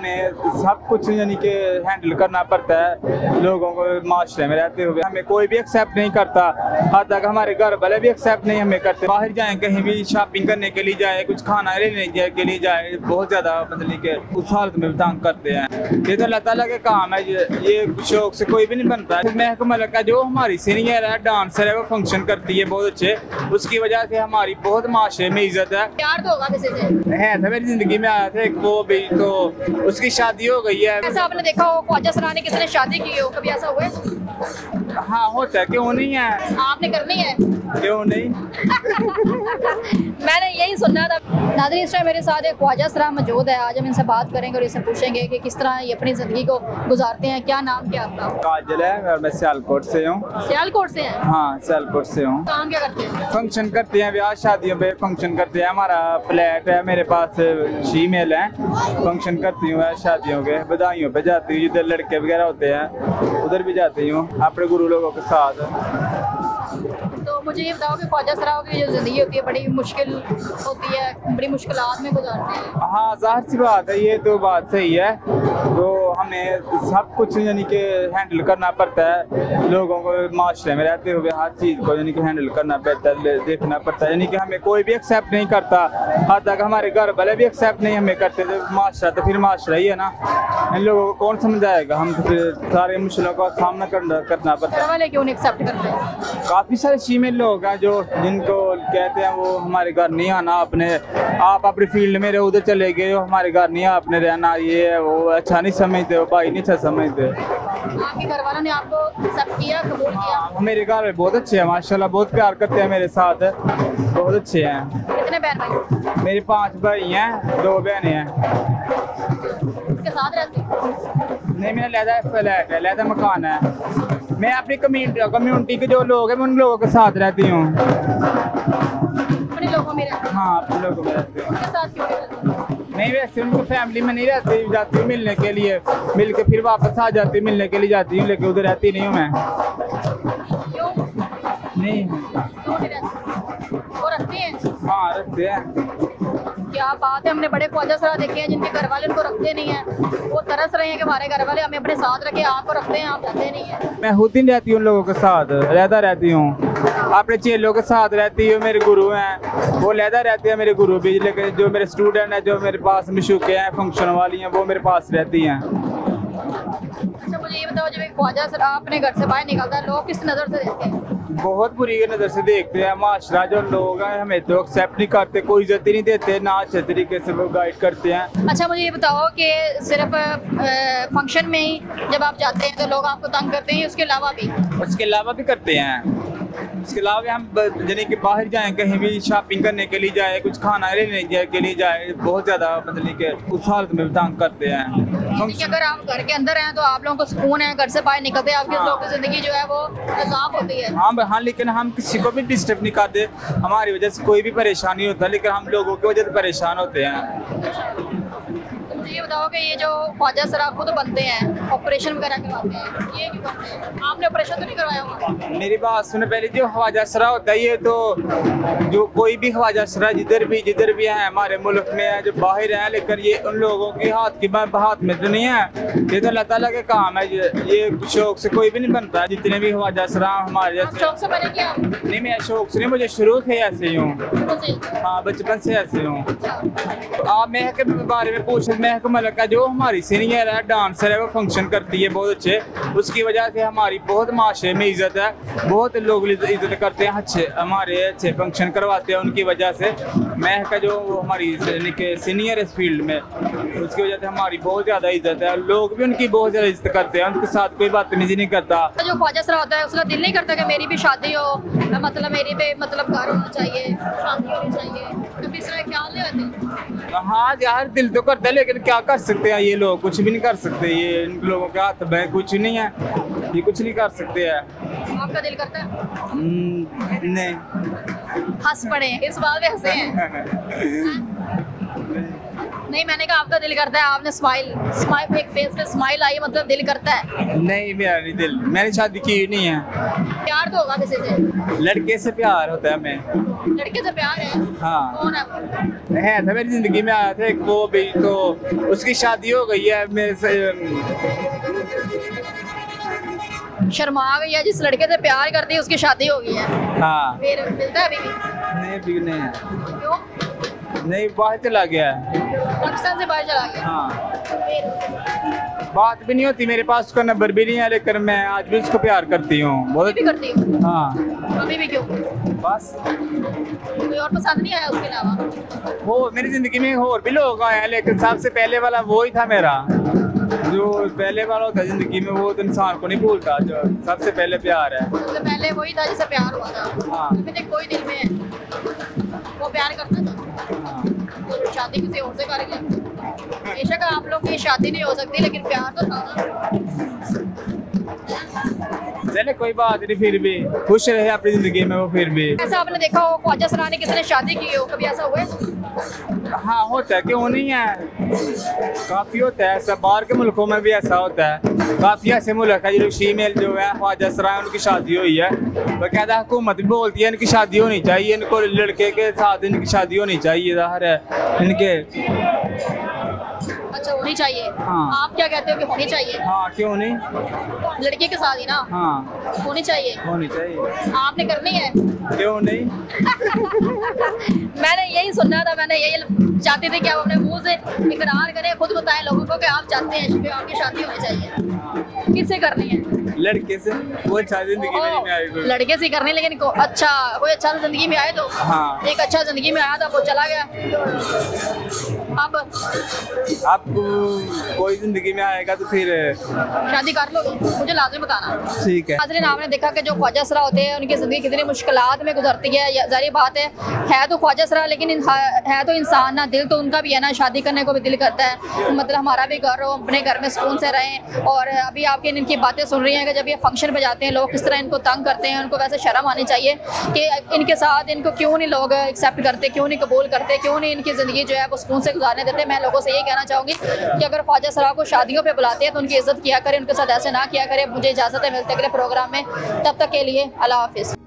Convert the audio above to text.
हमें सब कुछ यानी कि हैंडल करना पड़ता है। लोगों को माशरे में रहते हुए हमें कोई भी एक्सेप्ट नहीं करता, हद तक हमारे घर वाले भी एक्सेप्ट नहीं हमें करते। बाहर जाएं, कहीं भी शॉपिंग करने के लिए जाए, कुछ खाना लेने के लिए जाए, बहुत ज़्यादा मतलब कि उस हालत में तंग करते हैं। ये तो अल्लाह ताला के काम है, ये शौक से कोई भी नहीं बनता है। महक मलिक का जो हमारी सीनियर है, डांसर है, वो फंक्शन करती है बहुत अच्छे, उसकी वजह से हमारी बहुत माशरे में इज्जत है। प्यार तो होगा किसी से है था, मेरी जिंदगी में आया था एक, वो भी तो उसकी शादी हो गई है। ऐसा आपने देखा हो ख्वाजा सना ने किसी ने शादी की हो, कभी ऐसा हुआ है? हाँ होता है, क्यों नहीं है, आपने करनी है? क्यों नहीं। मैंने यही सुनना था। नाज़रीन, इस टाइम मेरे साथ एक ख्वाजा सरा मौजूद है। आज हम इनसे बात करेंगे और इनसे पूछेंगे कि किस तरह ये अपनी ज़िंदगी को गुजारते हैं। क्या नाम क्या आपका? काजल है और मैं सियालकोट से हूँ। सियालकोट से हैं? हाँ सियालकोट से हूँ। काम क्या करते हैं? फंक्शन करते हैं, ब्याह शादियों पे फंक्शन करते हैं। हमारा फ्लैट है, मेरे पास फीमेल है, फंक्शन करती हूँ शादियों के, बधाइयों पे जाती हूँ, जिधर लड़के वगैरह होते हैं उधर भी जाती हूँ अपने गुरु लोगों के साथ। तो मुझे ये बताओ कि ख्वाजा सराओं की जो ज़िंदगी होती है बड़ी मुश्किल होती है, बड़ी मुश्किलात में गुजारते हैं। हाँ जाहिर सी बात है, ये तो बात सही है। तो हमें सब कुछ यानी कि हैंडल करना पड़ता है। लोगों को माशरे में रहते हुए हर चीज़ को यानी कि हैंडल करना पड़ता है, देखना पड़ता है। यानी कि हमें कोई भी एक्सेप्ट नहीं करता, हद तक हमारे घर वाले भी एक्सेप्ट नहीं हमें करते। तो माशरा तो फिर माशरा ही है ना, इन लोगों को कौन समझाएगा। हम तो फिर सारे मुश्किलों का सामना करना पड़ता है। घर वाले क्यों नहीं एक्सेप्ट करते हैं? काफ़ी सारे फीमेल लोग हैं जो जिनको कहते हैं वो हमारे घर नहीं आना, आप अपनी फील्ड में रहो, उधर चले गए हो, हमारे घर नहीं आपने रहना, ये है वो, अच्छा नहीं समझते, वो भाई नहीं अच्छा समझते। आपके घर वालों ने आपको एक्सेप्ट किया, कबूल किया? हाँ, मेरे घर में बहुत अच्छे हैं माशाल्लाह, बहुत प्यार करते हैं मेरे साथ, बहुत अच्छे हैं। कितने बहन भाई? मेरे 5 भाई हैं, 2 बहनें हैं। उसके साथ रहते हैं? नहीं, मेरा लहदा फ्लैट है, लहदा मकान है। मैं अपनी कम्युनिटी के जो लोग हैं मैं उन लोगों के साथ रहती हूँ। अपने लोगों में रहते हैं? हाँ अपने लोगों में रहती हूँ। उनके साथ क्यों नहीं रहते? नहीं वैसे उनको फैमिली में नहीं रहती, जाती हूँ मिलने के लिए, मिल के फिर वापस आ जाती हूँ, मिलने के लिए जाती हूँ, लेकिन उधर रहती नहीं हूँ मैं। क्यों? नहीं क्यों नहीं रहते? वो रखते हैं? हाँ रखते हैं। क्या बात है, हमने बड़े ख्वाजा सरा देखे हैं जिनके घर वाले उनको रखते नहीं हैं। वो तरस रहे हैं कि हमारे घर वाले हमें अपने साथ रखे, आपको रखते हैं, आप रहते नहीं हैं। मैं खुद ही रहती हूँ उन लोगों के साथ, रहता रहती हूँ, अपने चेलों के साथ रहती हूँ। मेरे गुरु हैं वो लहदा रहते हैं, मेरे गुरु भी, लेकिन जो मेरे स्टूडेंट हैं, जो मेरे पास मिशुके हैं, फंक्शन वाली हैं, वो मेरे पास रहती हैं। अच्छा मुझे ये बताओ, जब एक ख्वाजा सरा अपने घर से बाहर निकलता है, लोग किस नज़र से देखते हैं? बहुत बुरी नज़र से देखते हैं। माशरा जो लोग हैं हमें तो एक्सेप्ट नहीं करते, कोई इज्जत ही नहीं देते, ना अच्छे तरीके से वो गाइड करते हैं। अच्छा मुझे ये बताओ कि सिर्फ फंक्शन में ही जब आप जाते हैं तो लोग आपको तंग करते हैं, उसके अलावा भी करते हैं। उसके अलावा हम यानी कि बाहर जाएं, कहीं भी शॉपिंग करने के लिए जाए, कुछ खाना लेने के लिए जाए, बहुत ज़्यादा मतलब कि उस हालत में तंग करते हैं। अगर आप घर के अंदर हैं तो आप लोगों को सुकून है, घर से बाहर निकलते हैं आपके लोगों की ज़िंदगी जो है वो अजाब होती है। हाँ, लेकिन हम किसी को भी डिस्टर्ब नहीं करते, हमारी वजह से कोई भी परेशानी होता, लेकिन हम लोगों की वजह से परेशान होते हैं। मुझे ये बताओ कि ये जो ख्वाजा सरा खुद बनते हैं, ऑपरेशन वगैरह करवाते हैं, ये क्यों करते हैं? आपने ऑपरेशन तो नहीं करवाया होगा? मेरी बात सुने पहले, जो ख्वाजा सरा होता है, ये तो जो कोई भी ख्वाजा सरा जिधर भी है हमारे मुल्क में है, जो बाहर है, लेकिन ये उन लोगों की हाथ में तो नहीं है। ये तो अल्लाह ताला के काम है, ये शौक से कोई भी नहीं बनता। जितने भी ख्वाजा सरा हमारे जैसे। शौक से बने क्या? नहीं मैं शौक से नहीं, मुझे शुरू से ऐसे ही हूँ। हाँ बचपन से ऐसे हूँ। आप महक के बारे में पूछ, महक मलिक का जो हमारी सीनियर है, डांसर है, वो फंक्शन करती है बहुत अच्छे, उसकी वजह से हमारी बहुत माशरे में इज्जत है, बहुत लोग इज्जत करते हैं, अच्छे हमारे अच्छे फंक्शन करवाते हैं उनकी वजह से। महक का जो हमारी सीनियर इस फील्ड में, उसकी वजह से हमारी बहुत ज़्यादा इज्जत है, लोग भी उनकी बहुत ज़्यादा इज्जत करते हैं, उनके साथ कोई बदतमीजी नहीं करता। जो ख्वाजा सरा होता है उसका दिल नहीं करता कि मेरी भी शादी हो, मतलब मेरी भी मतलब घर होना चाहिए, शादी होनी चाहिए, कभी इस तरह ख्याल नहीं होते? हाँ यार दिल तो करता है, लेकिन क्या कर सकते हैं, ये लोग कुछ भी नहीं कर सकते, ये इन लोगों के हाथ में कुछ नहीं है, ये कुछ नहीं कर सकते हैं। आपका दिल करता है? नहीं। हंस पड़े, इस बात में हंसे हैं। नहीं, मैंने कहा आपका दिल करता है, आपने स्माइल एक फेस पे स्माइल आई मतलब दिल करता है। नहीं मेरा नहीं दिल, मैंने शादी की ही नहीं है। प्यार तो होगा किसी से, लड़के से प्यार होता है हमें। लड़के से प्यार है। हाँ कौन है वो? है था मेरी जिंदगी में आया था एक, वो भी तो उसकी शादी हो गई है मेरे से। शर्मा गई है, जिस लड़के से प्यार करती है उसकी शादी हो गई है। हाँ फिर मिलता है अभी भी? नहीं अभी नहीं है, क्यों? नहीं बाहर चला गया है। पाकिस्तान से बाहर चला गया। हाँ फिर बात भी नहीं होती, मेरे पास उसका नंबर भी नहीं है, लेकिन मैं आज भी उसको प्यार करती हूँ अभी बहुत। भी करती हूँ? हाँ अभी भी क्यों? बस कोई और पसंद नहीं आया उसके अलावा? वो मेरी जिंदगी में और भी लोग आए हैं, लेकिन सबसे पहले वाला वो ही था मेरा। जो पहले वाला होता है जिंदगी में, वो तो इंसान को नहीं भूलता, जो सबसे पहले प्यार है। सबसे पहले वही था जिससे प्यार हुआ था। हाँ। फिर एक कोई दिल में है, वो प्यार करता था हाँ। तो शादी किसी और से कर गया। बेशक आप लोग की शादी नहीं हो सकती, लेकिन प्यार तो था ना। चले कोई बात नहीं, फिर भी खुश रहे अपनी जिंदगी में वो फिर भी। ऐसा आपने देखा हो ख्वाजा सरानी किसी ने शादी की हो, कभी ऐसा हुआ है? हाँ होता है, क्यों नहीं है, काफी होता है ऐसा, बाहर के मुल्कों में भी ऐसा होता है। काफी ऐसे मुल्क है जो फीमेल जो है ख्वाजा सराय उनकी शादी हुई है, बकायदा हुकूमत भी बोलती है इनकी शादी होनी चाहिए, इनको लड़के के साथ इनकी शादी होनी चाहिए, ज़ाहिर है इनके। अच्छा होनी चाहिए। हाँ। आप क्या कहते हो कि होनी चाहिए? हाँ क्यों नहीं, लड़के के साथ ही ना? हाँ होनी चाहिए। होनी चाहिए, आपने करनी है? क्यों नहीं। मैंने यही सुनना था, मैंने यही चाहती थी कि आप अपने मुंह से इकरार करें, खुद बताएं लोगों को कि आप चाहते हैं कि आपकी शादी होनी चाहिए। किससे करनी है? लड़के से, वो अच्छा जिंदगी में नहीं आएगी। लड़के से करनी, लेकिन अच्छा कोई अच्छा जिंदगी में आए तो। हाँ। एक अच्छा जिंदगी में आया था, वो चला गया। अब आपको कोई जिंदगी में आएगा तो फिर शादी कर लोगे, मुझे लाजिम बताना। ठीक है। नाज़रीन, आपने देखा कि जो ख्वाजा सरा होते हैं उनकी ज़िंदगी कितनी मुश्किलात में गुजरती है। ज़ाहिर बात है तो ख्वाजा सरा, लेकिन है तो इंसान ना, दिल तो उनका भी है ना, शादी करने को भी दिल करता है, मतलब हमारा भी घर हो, अपने घर में सुकून से रहें। और अभी आपकी इनकी बातें सुन रही हैं कि जब ये फंक्शन पे जाते हैं लोग किस तरह इनको तंग करते हैं, उनको वैसे शर्म आनी चाहिए कि इनके साथ इनको क्यों नहीं लोग एक्सेप्ट करते, क्यों नहीं कबूल करते, क्यों नहीं इनकी ज़िंदगी जो है वो सुकून से गुजारने देते। मैं लोगों से ये कहना चाहूँगी कि अगर ख्वाजा सरा को शादियों पे बुलाते हैं तो उनकी इज्जत किया करें, उनके साथ ऐसे ना किया करें। मुझे इजाज़त है, मिलते अगले प्रोग्राम में, तब तक के लिए अल्लाह हाफिज़।